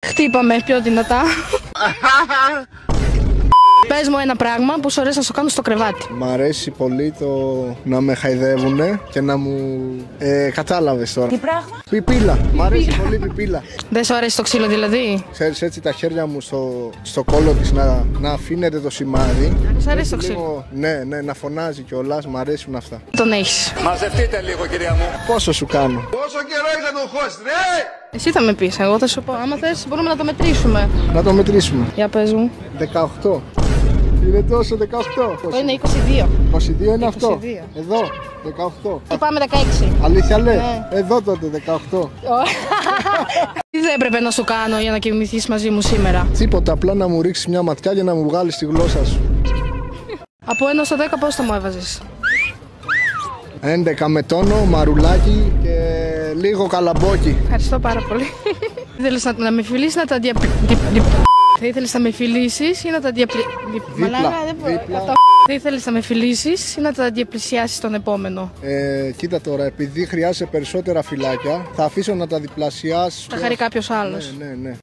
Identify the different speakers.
Speaker 1: Χτύπαμε πιο δυνατά. Πες μου ένα πράγμα που σου αρέσει να σου κάνω στο κρεβάτι.
Speaker 2: Μ' αρέσει πολύ το να με χαϊδεύουνε και να μου... κατάλαβες τώρα.
Speaker 1: Τι πράγμα?
Speaker 2: Πιπίλα. Μ' αρέσει πολύ πιπίλα.
Speaker 1: Δεν σου αρέσει το ξύλο δηλαδή?
Speaker 2: Ξέρεις, έτσι τα χέρια μου στο κόλο της να αφήνεται το σημάδι.
Speaker 1: Σ' αρέσει το ξύλο?
Speaker 2: Ναι, να φωνάζει κιόλας, μ' αρέσουν αυτά.
Speaker 1: Τον έχεις.
Speaker 3: Μαζευτείτε λίγο, κυρία μου.
Speaker 2: Πόσο σου κάνω?
Speaker 3: Πόσο καιρό έχετε τον host, ναι!
Speaker 1: Εσύ θα με πεις, εγώ θα σου πω. Άμα θες μπορούμε να το μετρήσουμε.
Speaker 2: Να το μετρήσουμε.
Speaker 1: Για πες μου.
Speaker 2: 18. Είναι τόσο 18.
Speaker 1: Είναι 22.
Speaker 2: 22 είναι
Speaker 1: 22.
Speaker 2: αυτό. Εδώ, 18.
Speaker 1: Και πάμε 16.
Speaker 2: Αλήθεια λες?
Speaker 1: Ναι.
Speaker 2: Εδώ τότε 18.
Speaker 1: Τι δεν έπρεπε να σου κάνω για να κοιμηθείς μαζί μου σήμερα?
Speaker 2: Τίποτα, απλά να μου ρίξεις μια ματιά για να μου βγάλεις τη γλώσσα σου.
Speaker 1: Από 1 στο 10 πώς θα μου έβαζες?
Speaker 2: 11 με τόνο, μαρουλάκι και λίγο καλαμπόκι.
Speaker 1: Ευχαριστώ πάρα πολύ. Ήθελες να με φιλήσεις να τα Θα ήθελες να με φιλήσεις ή να τα
Speaker 2: Δίπλα.
Speaker 1: Θα ήθελες να με φιλήσεις ή να τα διαπλησιάσεις τον επόμενο?
Speaker 2: Κοίτα τώρα, επειδή χρειάζεσαι περισσότερα φυλάκια, θα αφήσω να τα διπλασιάσεις.
Speaker 1: Θα χαρεί κάποιος άλλος.
Speaker 2: Ναι.